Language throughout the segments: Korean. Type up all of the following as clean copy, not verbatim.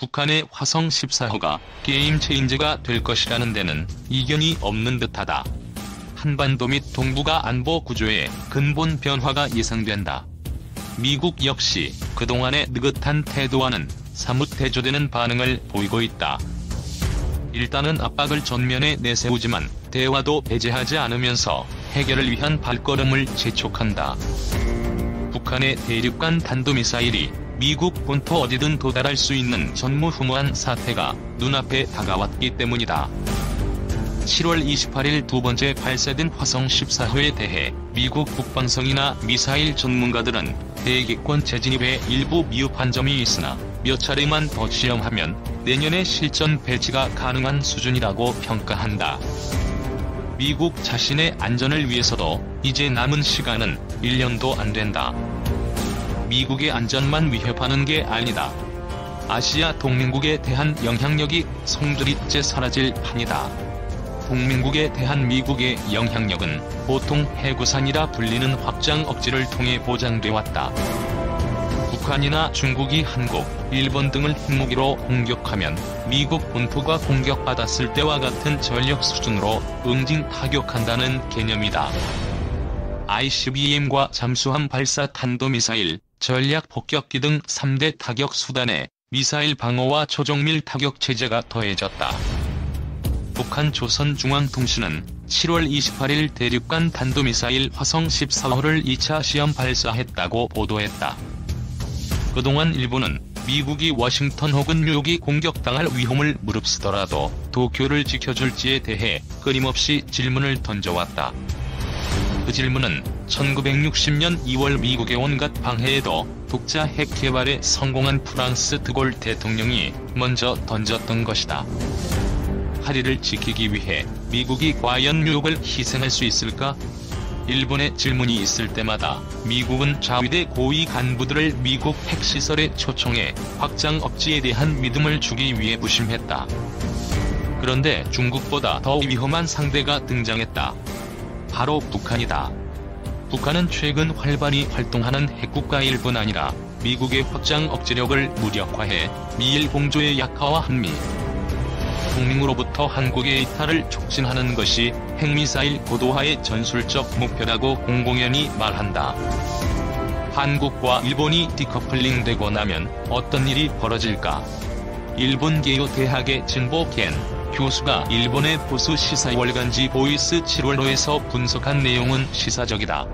북한의 화성 14호가 게임 체인저가 될 것이라는 데는 이견이 없는 듯하다. 한반도 및 동북아 안보 구조에 근본 변화가 예상된다. 미국 역시 그동안의 느긋한 태도와는 사뭇 대조되는 반응을 보이고 있다. 일단은 압박을 전면에 내세우지만 대화도 배제하지 않으면서 해결을 위한 발걸음을 재촉한다. 북한의 대륙간 단도미사일이 미국 본토 어디든 도달할 수 있는 전무후무한 사태가 눈앞에 다가왔기 때문이다. 7월 28일 두 번째 발사된 화성 14호에 대해 미국 국방성이나 미사일 전문가들은 대기권 재진입에 일부 미흡한 점이 있으나 몇 차례만 더 시험하면 내년에 실전 배치가 가능한 수준이라고 평가한다. 미국 자신의 안전을 위해서도 이제 남은 시간은 1년도 안 된다. 미국의 안전만 위협하는 게 아니다. 아시아 동맹국에 대한 영향력이 송두리째 사라질 판이다. 동맹국에 대한 미국의 영향력은 보통 해구산이라 불리는 확장 억지를 통해 보장돼 왔다. 북한이나 중국이 한국, 일본 등을 핵무기로 공격하면 미국 본토가 공격받았을 때와 같은 전력 수준으로 응징 타격한다는 개념이다. ICBM과 잠수함 발사 탄도미사일, 전략 폭격기 등 3대 타격 수단에 미사일 방어와 초정밀 타격 체제가 더해졌다. 북한 조선중앙통신은 7월 28일 대륙간 단도미사일 화성 14호를 2차 시험 발사했다고 보도했다. 그동안 일본은 미국이 워싱턴 혹은 뉴욕이 공격당할 위험을 무릅쓰더라도 도쿄를 지켜줄지에 대해 끊임없이 질문을 던져왔다. 그 질문은 1960년 2월 미국의 온갖 방해에도 독자 핵 개발에 성공한 프랑스 드골 대통령이 먼저 던졌던 것이다. 파리를 지키기 위해 미국이 과연 뉴욕을 희생할 수 있을까? 일본의 질문이 있을 때마다 미국은 자위대 고위 간부들을 미국 핵시설에 초청해 확장 억지에 대한 믿음을 주기 위해 부심했다. 그런데 중국보다 더 위험한 상대가 등장했다. 바로 북한이다. 북한은 최근 활발히 활동하는 핵국가일 뿐 아니라 미국의 확장 억지력을 무력화해 미일 공조의 약화와 한미 동맹으로부터 한국의 이탈을 촉진하는 것이 핵미사일 고도화의 전술적 목표라고 공공연히 말한다. 한국과 일본이 디커플링되고 나면 어떤 일이 벌어질까? 일본 개요 대학의 진보 겐 교수가 일본의 보수 시사 월간지 보이스 7월호에서 분석한 내용은 시사적이다.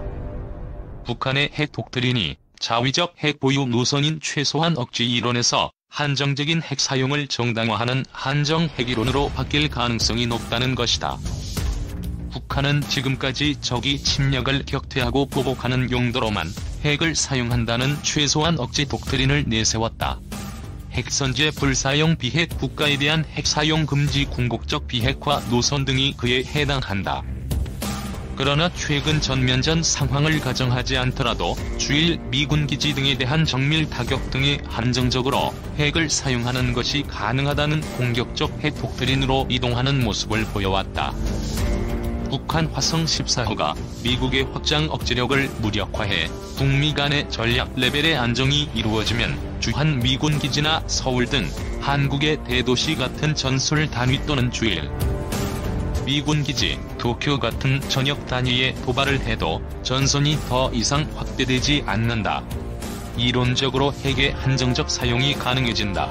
북한의 핵 독트린이 자위적 핵 보유 노선인 최소한 억지 이론에서 한정적인 핵 사용을 정당화하는 한정 핵이론으로 바뀔 가능성이 높다는 것이다. 북한은 지금까지 적이 침략을 격퇴하고 보복하는 용도로만 핵을 사용한다는 최소한 억지 독트린을 내세웠다. 핵선제 불사용 비핵 국가에 대한 핵 사용 금지 궁극적 비핵화 노선 등이 그에 해당한다. 그러나 최근 전면전 상황을 가정하지 않더라도 주일 미군 기지 등에 대한 정밀 타격 등에 한정적으로 핵을 사용하는 것이 가능하다는 공격적 핵 독트린으로 이동하는 모습을 보여왔다. 북한 화성 14호가 미국의 확장 억지력을 무력화해 북미 간의 전략 레벨의 안정이 이루어지면 주한 미군 기지나 서울 등 한국의 대도시 같은 전술 단위 또는 주일 미군 기지, 도쿄 같은 전역 단위의 도발을 해도 전선이 더 이상 확대되지 않는다. 이론적으로 핵의 한정적 사용이 가능해진다.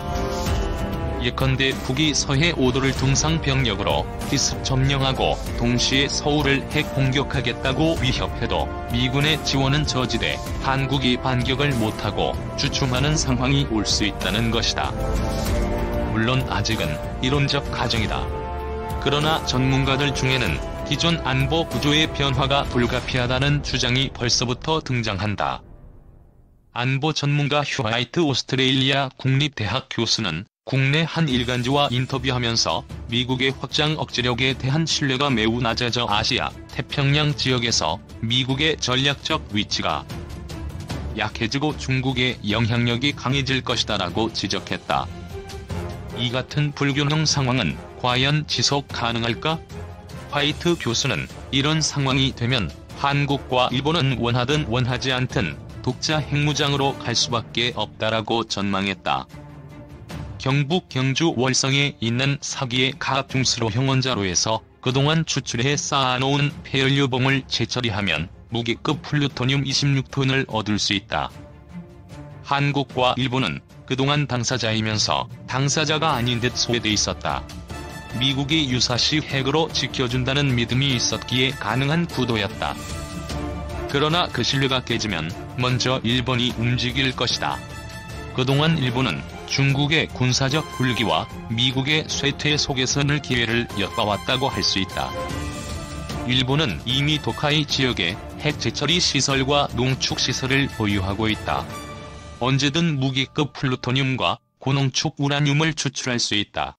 예컨대 북이 서해 5도를 통상병력으로 기습 점령하고 동시에 서울을 핵 공격하겠다고 위협해도 미군의 지원은 저지돼 한국이 반격을 못하고 주춤하는 상황이 올 수 있다는 것이다. 물론 아직은 이론적 가정이다. 그러나 전문가들 중에는 기존 안보 구조의 변화가 불가피하다는 주장이 벌써부터 등장한다. 안보 전문가 휴화이트 오스트레일리아 국립대학 교수는 국내 한 일간지와 인터뷰하면서 미국의 확장 억지력에 대한 신뢰가 매우 낮아져 아시아, 태평양 지역에서 미국의 전략적 위치가 약해지고 중국의 영향력이 강해질 것이다라고 지적했다. 이 같은 불균형 상황은 과연 지속 가능할까? 화이트 교수는 이런 상황이 되면 한국과 일본은 원하든 원하지 않든 독자 핵무장으로 갈 수밖에 없다라고 전망했다. 경북 경주 월성에 있는 사기의 가압중수로 형원자로에서 그동안 추출해 쌓아놓은 폐연료봉을 재처리하면 무기급 플루토늄 26톤을 얻을 수 있다. 한국과 일본은 그동안 당사자이면서 당사자가 아닌 듯 소외돼 있었다. 미국이 유사시 핵으로 지켜준다는 믿음이 있었기에 가능한 구도였다. 그러나 그 신뢰가 깨지면 먼저 일본이 움직일 것이다. 그동안 일본은 중국의 군사적 불기와 미국의 쇠퇴 속에서 늘 기회를 엿봐왔다고 할 수 있다. 일본은 이미 도카이 지역에 핵 재처리 시설과 농축 시설을 보유하고 있다. 언제든 무기급 플루토늄과 고농축 우라늄을 추출할 수 있다.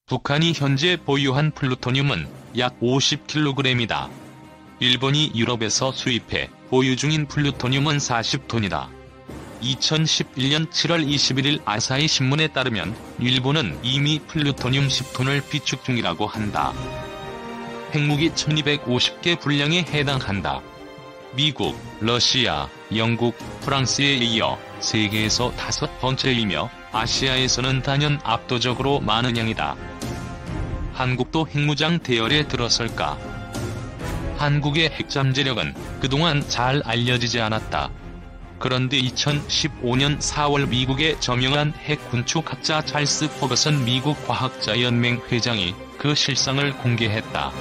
북한이 현재 보유한 플루토늄은 약 50kg이다. 일본이 유럽에서 수입해 보유 중인 플루토늄은 40톤이다. 2011년 7월 21일 아사히 신문에 따르면 일본은 이미 플루토늄 10톤을 비축 중이라고 한다. 핵무기 1250개 분량에 해당한다. 미국, 러시아, 영국, 프랑스에 이어 세계에서 5번째이며 아시아에서는 단연 압도적으로 많은 양이다. 한국도 핵무장 대열에 들어설까? 한국의 핵잠재력은 그동안 잘 알려지지 않았다. 그런데 2015년 4월 미국의 저명한 핵 군축학자 찰스 퍼거슨 미국 과학자연맹 회장이 그 실상을 공개했다.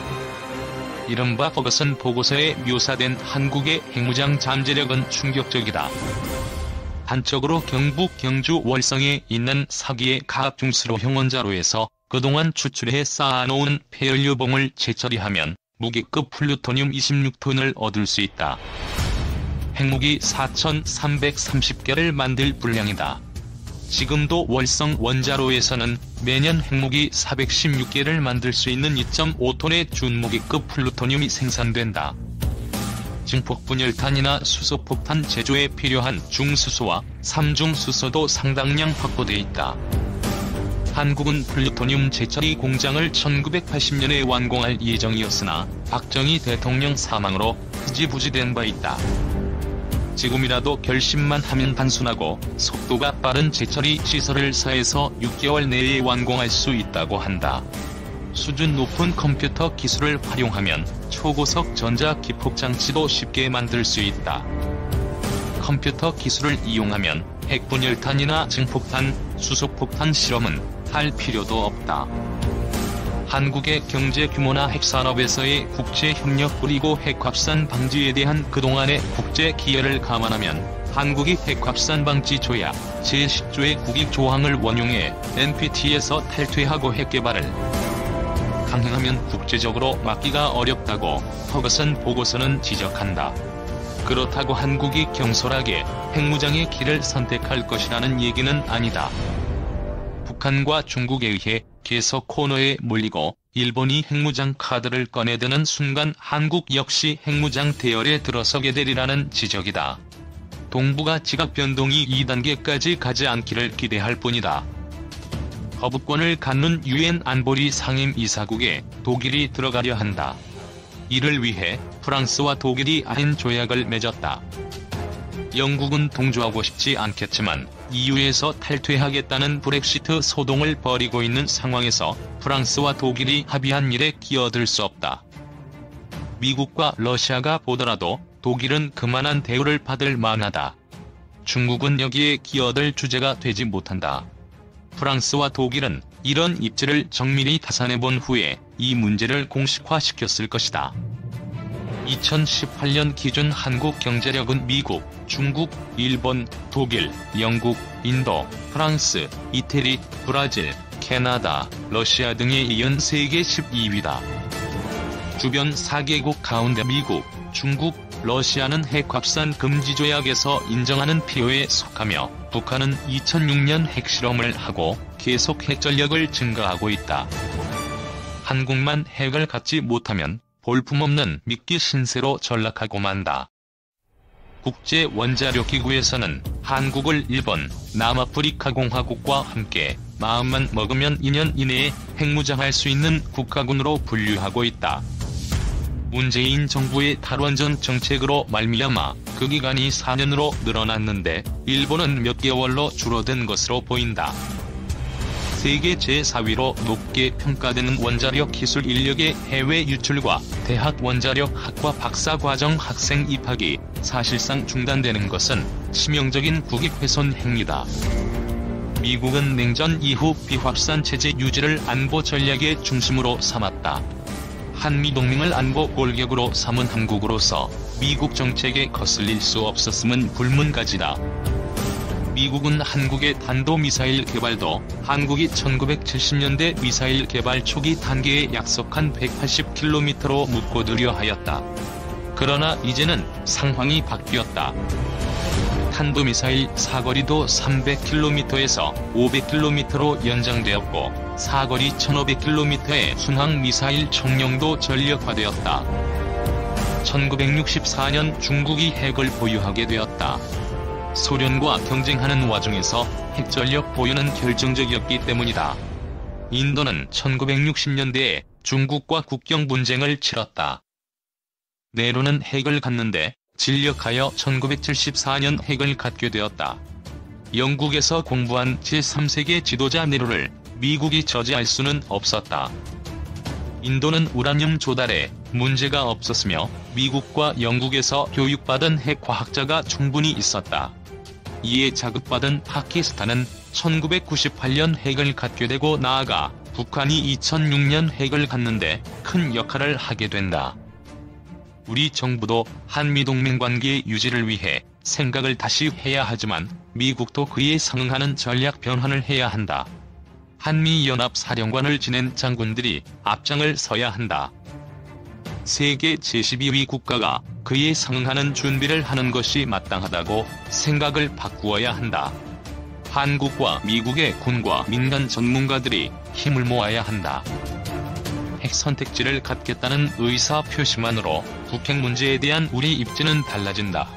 이른바 퍼거슨 보고서에 묘사된 한국의 핵무장 잠재력은 충격적이다. 단적으로 경북 경주 월성에 있는 사기의 가압중수로 형원자로에서 그동안 추출해 쌓아놓은 폐연료봉을 재처리하면 무기급 플루토늄 26톤을 얻을 수 있다. 핵무기 4,330개를 만들 분량이다. 지금도 월성 원자로에서는 매년 핵무기 416개를 만들 수 있는 2.5톤의 준무기급 플루토늄이 생산된다. 증폭분열탄이나 수소폭탄 제조에 필요한 중수소와 삼중수소도 상당량 확보돼 있다. 한국은 플루토늄 재처리 공장을 1980년에 완공할 예정이었으나 박정희 대통령 사망으로 흐지부지된 바 있다. 지금이라도 결심만 하면 단순하고 속도가 빠른 재처리 시설을 4에서 6개월 내에 완공할 수 있다고 한다. 수준 높은 컴퓨터 기술을 활용하면 초고속 전자 기폭장치도 쉽게 만들 수 있다. 컴퓨터 기술을 이용하면 핵분열탄이나 증폭탄, 수소폭탄 실험은 할 필요도 없다. 한국의 경제 규모나 핵산업에서의 국제협력 그리고 핵확산 방지에 대한 그동안의 국제 기여를 감안하면 한국이 핵확산 방지 조약 제10조의 국익조항을 원용해 NPT에서 탈퇴하고 핵개발을 강행하면 국제적으로 막기가 어렵다고 퍼거슨 보고서는 지적한다. 그렇다고 한국이 경솔하게 핵무장의 길을 선택할 것이라는 얘기는 아니다. 북한과 중국에 의해 계속 코너에 몰리고 일본이 핵무장 카드를 꺼내드는 순간 한국 역시 핵무장 대열에 들어서게 되리라는 지적이다. 동북아 지각 변동이 2단계까지 가지 않기를 기대할 뿐이다. 거부권을 갖는 유엔 안보리 상임이사국에 독일이 들어가려 한다. 이를 위해 프랑스와 독일이 아인 조약을 맺었다. 영국은 동조하고 싶지 않겠지만 EU에서 탈퇴하겠다는 브렉시트 소동을 벌이고 있는 상황에서 프랑스와 독일이 합의한 일에 끼어들 수 없다. 미국과 러시아가 보더라도 독일은 그만한 대우를 받을 만하다. 중국은 여기에 끼어들 주제가 되지 못한다. 프랑스와 독일은 이런 입지를 정밀히 타산해본 후에 이 문제를 공식화시켰을 것이다. 2018년 기준 한국 경제력은 미국, 중국, 일본, 독일, 영국, 인도, 프랑스, 이태리, 브라질, 캐나다, 러시아 등에 이은 세계 12위다. 주변 4개국 가운데 미국, 중국, 러시아는 핵확산 금지 조약에서 인정하는 피오에 속하며 북한은 2006년 핵실험을 하고 계속 핵전력을 증가하고 있다. 한국만 핵을 갖지 못하면 볼품없는 미끼 신세로 전락하고 만다. 국제원자력기구에서는 한국을 일본, 남아프리카 공화국과 함께 마음만 먹으면 2년 이내에 핵무장할 수 있는 국가군으로 분류하고 있다. 문재인 정부의 탈원전 정책으로 말미암아 그 기간이 4년으로 늘어났는데 일본은 몇 개월로 줄어든 것으로 보인다. 세계 제4위로 높게 평가되는 원자력 기술 인력의 해외 유출과 대학 원자력 학과 박사과정 학생 입학이 사실상 중단되는 것은 치명적인 국익훼손 행위다. 미국은 냉전 이후 비확산 체제 유지를 안보 전략의 중심으로 삼았다. 한미동맹을 안보 골격으로 삼은 한국으로서 미국 정책에 거슬릴 수 없었음은 불문가지다. 미국은 한국의 탄도미사일 개발도 한국이 1970년대 미사일 개발 초기 단계에 약속한 180km로 묶어두려 하였다. 그러나 이제는 상황이 바뀌었다. 탄도미사일 사거리도 300km에서 500km로 연장되었고 사거리 1500km의 순항미사일 총령도 전력화되었다. 1964년 중국이 핵을 보유하게 되었다. 소련과 경쟁하는 와중에서 핵전력 보유는 결정적이었기 때문이다. 인도는 1960년대에 중국과 국경 분쟁을 치렀다. 네로는 핵을 갖는데 진력하여 1974년 핵을 갖게 되었다. 영국에서 공부한 제3세계 지도자 네로를 미국이 저지할 수는 없었다. 인도는 우라늄 조달에 문제가 없었으며 미국과 영국에서 교육받은 핵과학자가 충분히 있었다. 이에 자극받은 파키스탄은 1998년 핵을 갖게 되고 나아가 북한이 2006년 핵을 갖는데 큰 역할을 하게 된다. 우리 정부도 한미동맹 관계 유지를 위해 생각을 다시 해야 하지만 미국도 그에 상응하는 전략 변환을 해야 한다. 한미연합 사령관을 지낸 장군들이 앞장을 서야 한다. 세계 제12위 국가가 그에 상응하는 준비를 하는 것이 마땅하다고 생각을 바꾸어야 한다. 한국과 미국의 군과 민간 전문가들이 힘을 모아야 한다. 핵 선택지를 갖겠다는 의사 표시만으로 북핵 문제에 대한 우리 입지는 달라진다.